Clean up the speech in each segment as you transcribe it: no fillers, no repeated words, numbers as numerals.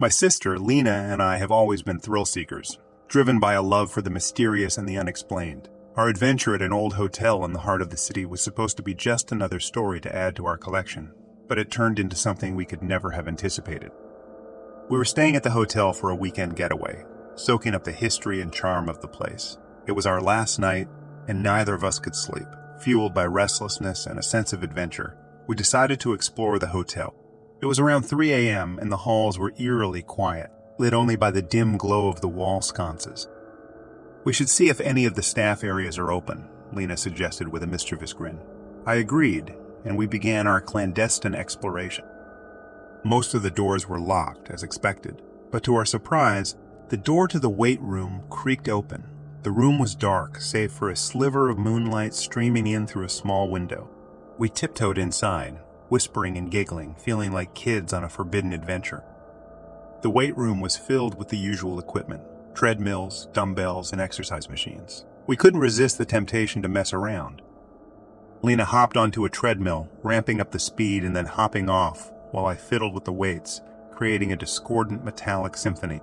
My sister, Lena, and I have always been thrill seekers, driven by a love for the mysterious and the unexplained. Our adventure at an old hotel in the heart of the city was supposed to be just another story to add to our collection, but it turned into something we could never have anticipated. We were staying at the hotel for a weekend getaway, soaking up the history and charm of the place. It was our last night, and neither of us could sleep. Fueled by restlessness and a sense of adventure, we decided to explore the hotel. It was around 3 a.m. and the halls were eerily quiet, lit only by the dim glow of the wall sconces. "We should see if any of the staff areas are open," Lena suggested with a mischievous grin. I agreed, and we began our clandestine exploration. Most of the doors were locked, as expected, but to our surprise, the door to the weight room creaked open. The room was dark, save for a sliver of moonlight streaming in through a small window. We tiptoed inside, whispering and giggling, feeling like kids on a forbidden adventure. The weight room was filled with the usual equipment: treadmills, dumbbells, and exercise machines. We couldn't resist the temptation to mess around. Lena hopped onto a treadmill, ramping up the speed and then hopping off, while I fiddled with the weights, creating a discordant metallic symphony.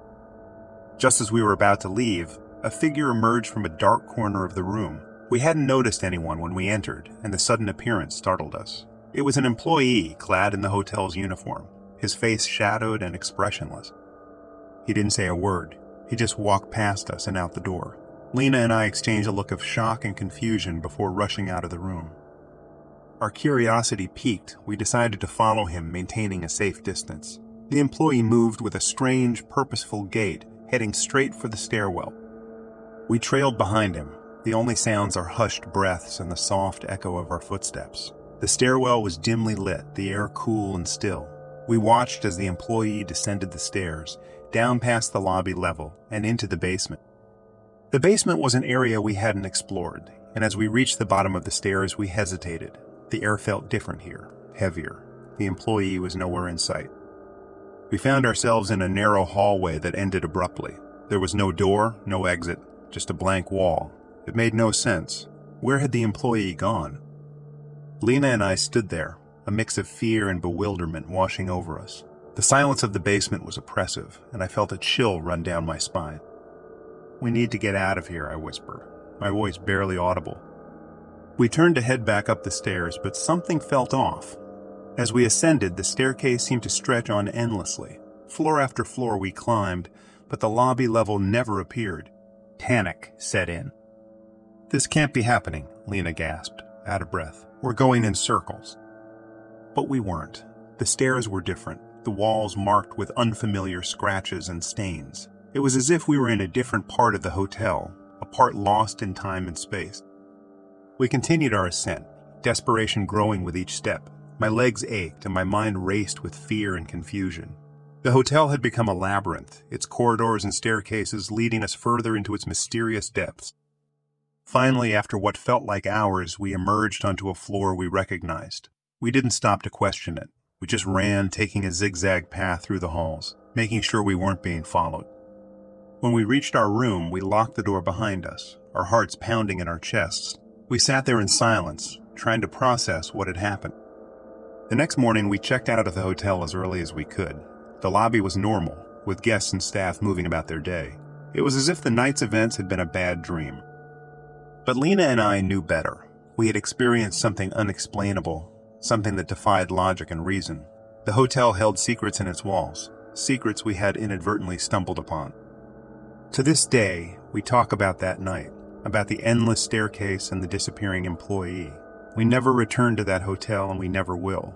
Just as we were about to leave, a figure emerged from a dark corner of the room. We hadn't noticed anyone when we entered, and the sudden appearance startled us. It was an employee clad in the hotel's uniform, his face shadowed and expressionless. He didn't say a word. He just walked past us and out the door. Lena and I exchanged a look of shock and confusion before rushing out of the room. Our curiosity piqued, we decided to follow him, maintaining a safe distance. The employee moved with a strange, purposeful gait, heading straight for the stairwell. We trailed behind him. The only sounds are hushed breaths and the soft echo of our footsteps. The stairwell was dimly lit, the air cool and still. We watched as the employee descended the stairs, down past the lobby level, and into the basement. The basement was an area we hadn't explored, and as we reached the bottom of the stairs, we hesitated. The air felt different here, heavier. The employee was nowhere in sight. We found ourselves in a narrow hallway that ended abruptly. There was no door, no exit, just a blank wall. It made no sense. Where had the employee gone? Lena and I stood there, a mix of fear and bewilderment washing over us. The silence of the basement was oppressive, and I felt a chill run down my spine. "We need to get out of here," I whispered, my voice barely audible. We turned to head back up the stairs, but something felt off. As we ascended, the staircase seemed to stretch on endlessly. Floor after floor we climbed, but the lobby level never appeared. Panic set in. "This can't be happening," Lena gasped, out of breath. "We're going in circles." But we weren't. The stairs were different, the walls marked with unfamiliar scratches and stains. It was as if we were in a different part of the hotel, a part lost in time and space. We continued our ascent, desperation growing with each step. My legs ached and my mind raced with fear and confusion. The hotel had become a labyrinth, its corridors and staircases leading us further into its mysterious depths. Finally, after what felt like hours, we emerged onto a floor we recognized. We didn't stop to question it. We just ran, taking a zigzag path through the halls, making sure we weren't being followed. When we reached our room, we locked the door behind us, our hearts pounding in our chests. We sat there in silence, trying to process what had happened. The next morning, we checked out of the hotel as early as we could. The lobby was normal, with guests and staff moving about their day. It was as if the night's events had been a bad dream. But Lena and I knew better. We had experienced something unexplainable, something that defied logic and reason. The hotel held secrets in its walls, secrets we had inadvertently stumbled upon. To this day, we talk about that night, about the endless staircase and the disappearing employee. We never returned to that hotel, and we never will.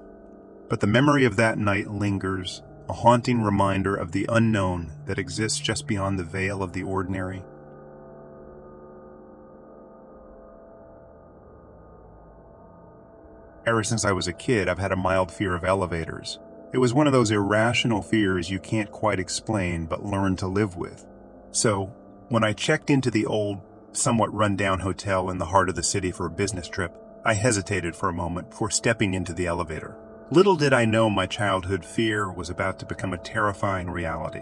But the memory of that night lingers, a haunting reminder of the unknown that exists just beyond the veil of the ordinary. Ever since I was a kid, I've had a mild fear of elevators. It was one of those irrational fears you can't quite explain but learn to live with. So, when I checked into the old, somewhat run-down hotel in the heart of the city for a business trip, I hesitated for a moment before stepping into the elevator. Little did I know my childhood fear was about to become a terrifying reality.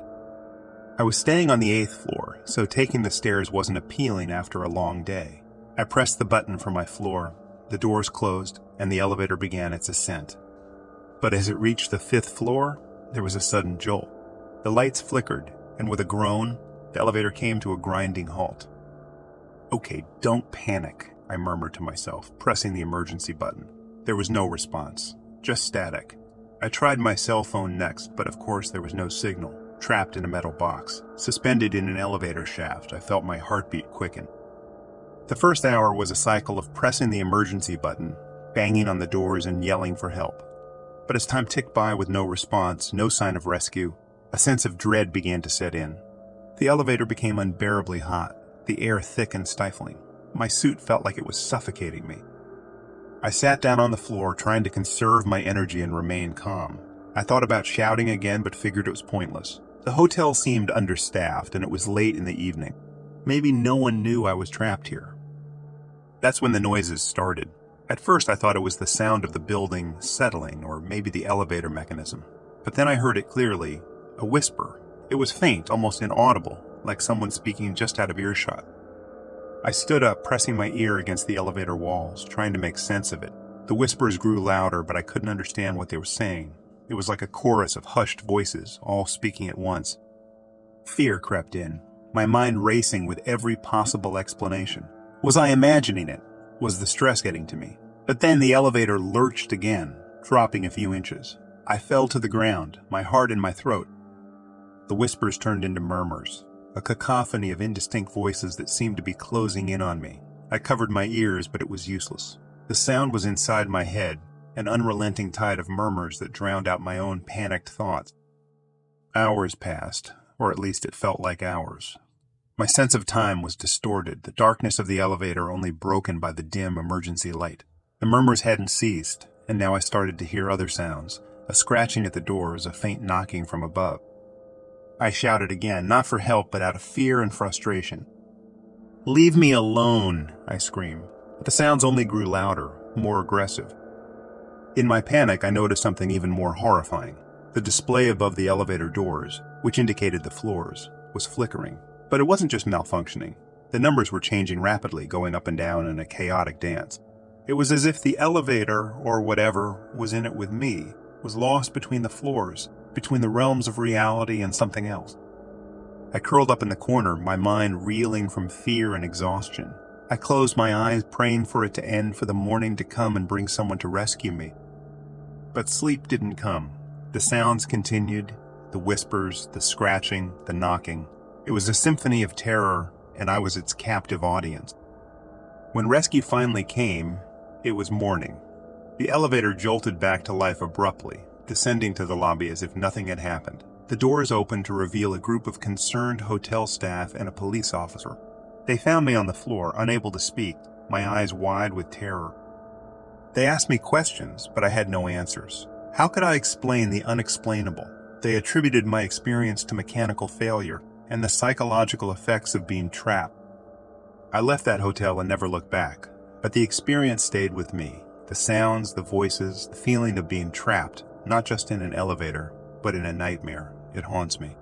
I was staying on the 8th floor, so taking the stairs wasn't appealing after a long day. I pressed the button for my floor, the doors closed, and the elevator began its ascent. But as it reached the 5th floor, there was a sudden jolt. The lights flickered, and with a groan, the elevator came to a grinding halt. "Okay, don't panic," I murmured to myself, pressing the emergency button. There was no response, just static. I tried my cell phone next, but of course there was no signal. Trapped in a metal box, suspended in an elevator shaft, I felt my heartbeat quicken. The first hour was a cycle of pressing the emergency button, banging on the doors, and yelling for help. But as time ticked by with no response, no sign of rescue, a sense of dread began to set in. The elevator became unbearably hot, the air thick and stifling. My suit felt like it was suffocating me. I sat down on the floor, trying to conserve my energy and remain calm. I thought about shouting again, but figured it was pointless. The hotel seemed understaffed, and it was late in the evening. Maybe no one knew I was trapped here. That's when the noises started. At first I thought it was the sound of the building settling, or maybe the elevator mechanism. But then I heard it clearly, a whisper. It was faint, almost inaudible, like someone speaking just out of earshot. I stood up, pressing my ear against the elevator walls, trying to make sense of it. The whispers grew louder, but I couldn't understand what they were saying. It was like a chorus of hushed voices, all speaking at once. Fear crept in, my mind racing with every possible explanation. Was I imagining it? Was the stress getting to me? But then the elevator lurched again, dropping a few inches. I fell to the ground, my heart in my throat. The whispers turned into murmurs, a cacophony of indistinct voices that seemed to be closing in on me. I covered my ears, but it was useless. The sound was inside my head, an unrelenting tide of murmurs that drowned out my own panicked thoughts. Hours passed, or at least it felt like hours. My sense of time was distorted, the darkness of the elevator only broken by the dim emergency light. The murmurs hadn't ceased, and now I started to hear other sounds, a scratching at the doors, a faint knocking from above. I shouted again, not for help, but out of fear and frustration. "Leave me alone," I screamed. But the sounds only grew louder, more aggressive. In my panic, I noticed something even more horrifying. The display above the elevator doors, which indicated the floors, was flickering. But it wasn't just malfunctioning. The numbers were changing rapidly, going up and down in a chaotic dance. It was as if the elevator, or whatever was in it with me, was lost between the floors, between the realms of reality and something else. I curled up in the corner, my mind reeling from fear and exhaustion. I closed my eyes, praying for it to end, for the morning to come and bring someone to rescue me. But sleep didn't come. The sounds continued, the whispers, the scratching, the knocking. It was a symphony of terror, and I was its captive audience. When rescue finally came, it was morning. The elevator jolted back to life abruptly, descending to the lobby as if nothing had happened. The doors opened to reveal a group of concerned hotel staff and a police officer. They found me on the floor, unable to speak, my eyes wide with terror. They asked me questions, but I had no answers. How could I explain the unexplainable? They attributed my experience to mechanical failure and the psychological effects of being trapped. I left that hotel and never looked back, but the experience stayed with me. The sounds, the voices, the feeling of being trapped, not just in an elevator, but in a nightmare. It haunts me.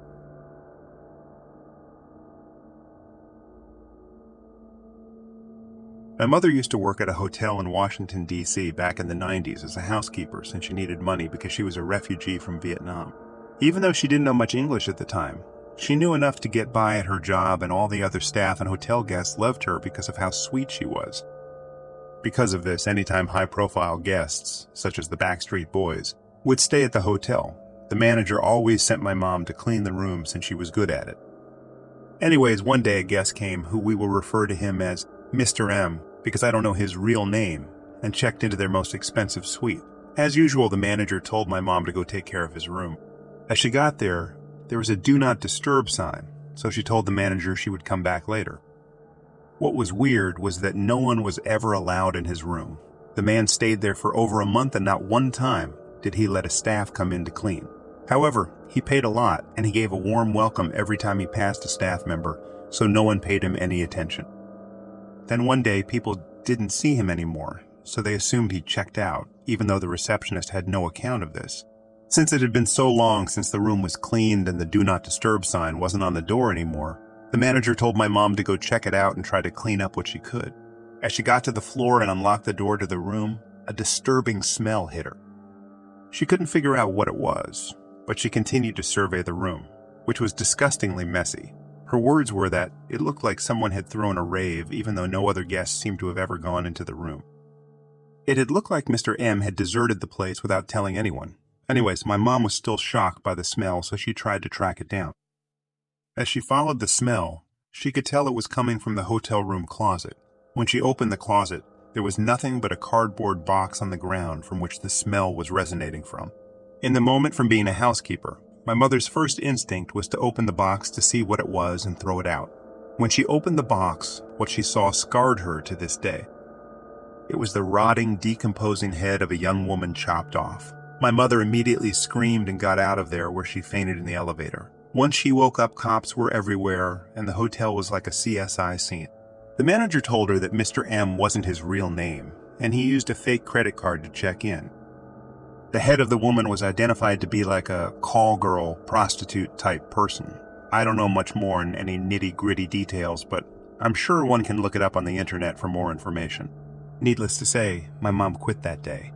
My mother used to work at a hotel in Washington, D.C. back in the 90s as a housekeeper since she needed money because she was a refugee from Vietnam. Even though she didn't know much English at the time, she knew enough to get by at her job, and all the other staff and hotel guests loved her because of how sweet she was. Because of this, anytime high-profile guests, such as the Backstreet Boys, would stay at the hotel, the manager always sent my mom to clean the room since she was good at it. Anyways, one day a guest came who we will refer to him as Mr. M, because I don't know his real name, and checked into their most expensive suite. As usual, the manager told my mom to go take care of his room. As she got there was a "Do Not Disturb" sign, so she told the manager she would come back later. What was weird was that no one was ever allowed in his room. The man stayed there for over a month, and not one time did he let a staff come in to clean. However, he paid a lot, and he gave a warm welcome every time he passed a staff member, so no one paid him any attention. Then one day, people didn't see him anymore, so they assumed he'd checked out, even though the receptionist had no account of this. Since it had been so long since the room was cleaned and the "Do Not Disturb" sign wasn't on the door anymore, the manager told my mom to go check it out and try to clean up what she could. As she got to the floor and unlocked the door to the room, a disturbing smell hit her. She couldn't figure out what it was, but she continued to survey the room. which was disgustingly messy. Her words were that it looked like someone had thrown a rave, even though no other guests seemed to have ever gone into the room. It had looked like Mr. M had deserted the place without telling anyone. Anyways, my mom was still shocked by the smell, so she tried to track it down. As she followed the smell, she could tell it was coming from the hotel room closet. When she opened the closet, there was nothing but a cardboard box on the ground from which the smell was resonating from. In the moment, from being a housekeeper, my mother's first instinct was to open the box to see what it was and throw it out. When she opened the box, what she saw scarred her to this day. It was the rotting, decomposing head of a young woman chopped off. My mother immediately screamed and got out of there, where she fainted in the elevator. Once she woke up, cops were everywhere, and the hotel was like a CSI scene. The manager told her that Mr. M wasn't his real name, and he used a fake credit card to check in. The head of the woman was identified to be like a call girl, prostitute type person. I don't know much more in any nitty-gritty details, but I'm sure one can look it up on the internet for more information. Needless to say, my mom quit that day.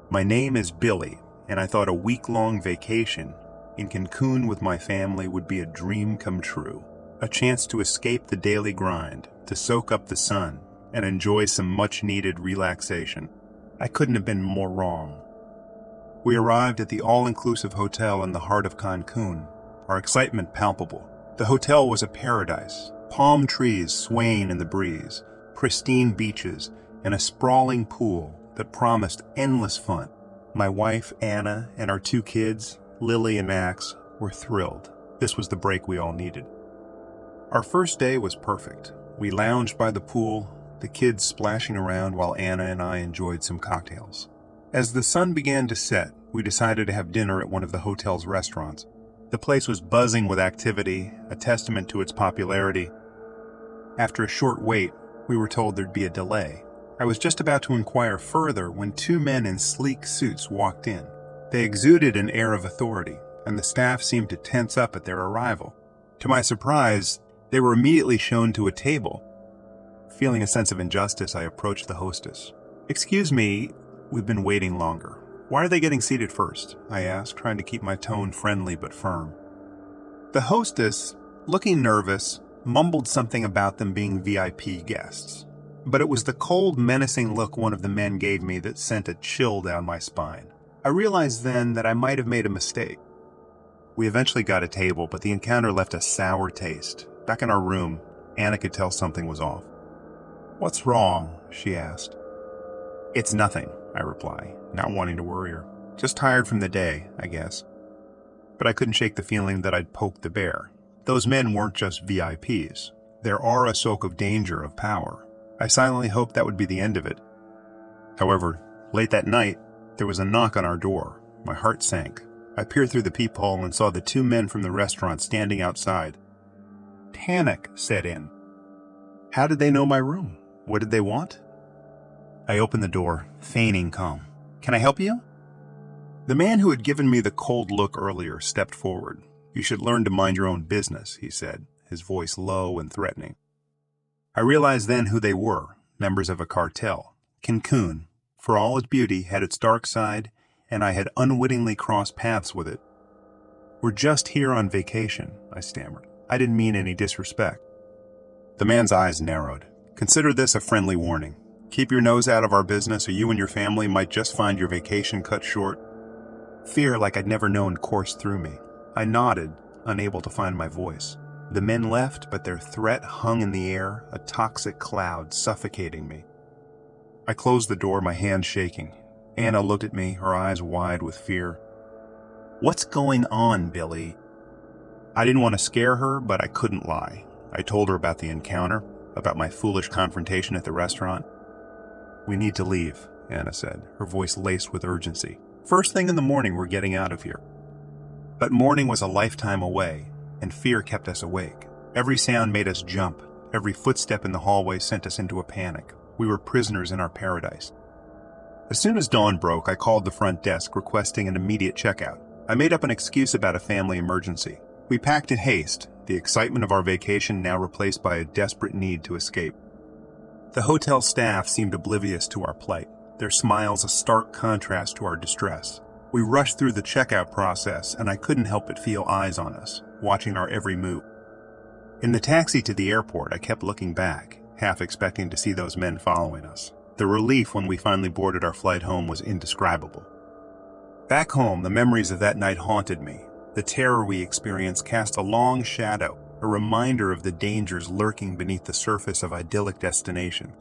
My name is Billy, and I thought a week-long vacation in Cancun with my family would be a dream come true. A chance to escape the daily grind, to soak up the sun, and enjoy some much-needed relaxation. I couldn't have been more wrong. We arrived at the all-inclusive hotel in the heart of Cancun, our excitement palpable. The hotel was a paradise, palm trees swaying in the breeze, pristine beaches, and a sprawling pool that promised endless fun. My wife, Anna, and our 2 kids, Lily and Max, were thrilled. This was the break we all needed. Our first day was perfect. We lounged by the pool, the kids splashing around while Anna and I enjoyed some cocktails. As the sun began to set, we decided to have dinner at one of the hotel's restaurants. The place was buzzing with activity, a testament to its popularity. After a short wait, we were told there'd be a delay. I was just about to inquire further when 2 men in sleek suits walked in. They exuded an air of authority, and the staff seemed to tense up at their arrival. To my surprise, they were immediately shown to a table. Feeling a sense of injustice, I approached the hostess. "Excuse me, we've been waiting longer. Why are they getting seated first?" I asked, trying to keep my tone friendly but firm. The hostess, looking nervous, mumbled something about them being VIP guests. But it was the cold, menacing look one of the men gave me that sent a chill down my spine. I realized then that I might have made a mistake. We eventually got a table, but the encounter left a sour taste. Back in our room, Anna could tell something was off. "What's wrong?" she asked. "It's nothing," I reply, not wanting to worry her. "Just tired from the day, I guess." But I couldn't shake the feeling that I'd poked the bear. Those men weren't just VIPs. Their aura spoke of danger, of power. I silently hoped that would be the end of it. However, late that night, there was a knock on our door. My heart sank. I peered through the peephole and saw the 2 men from the restaurant standing outside. Panic set in. How did they know my room? What did they want? I opened the door, feigning calm. "Can I help you?" The man who had given me the cold look earlier stepped forward. "You should learn to mind your own business," he said, his voice low and threatening. I realized then who they were, members of a cartel. Cancun, for all its beauty, had its dark side, and I had unwittingly crossed paths with it. "We're just here on vacation," I stammered. I didn't mean any disrespect. The man's eyes narrowed. "Consider this a friendly warning. Keep your nose out of our business, or you and your family might just find your vacation cut short." Fear like I'd never known coursed through me. I nodded, unable to find my voice. The men left, but their threat hung in the air, a toxic cloud suffocating me. I closed the door, my hands shaking. Anna looked at me, her eyes wide with fear. "What's going on, Billy?" I didn't want to scare her, but I couldn't lie. I told her about the encounter, about my foolish confrontation at the restaurant. "We need to leave," Anna said, her voice laced with urgency. "First thing in the morning, we're getting out of here." But morning was a lifetime away, and fear kept us awake. Every sound made us jump. Every footstep in the hallway sent us into a panic. We were prisoners in our paradise. As soon as dawn broke, I called the front desk requesting an immediate checkout. I made up an excuse about a family emergency. We packed in haste, the excitement of our vacation now replaced by a desperate need to escape. The hotel staff seemed oblivious to our plight. their smiles a stark contrast to our distress. We rushed through the checkout process, and I couldn't help but feel eyes on us, watching our every move. In the taxi to the airport, I kept looking back, half expecting to see those men following us. The relief when we finally boarded our flight home was indescribable. Back home, the memories of that night haunted me. The terror we experienced cast a long shadow, a reminder of the dangers lurking beneath the surface of idyllic destinations.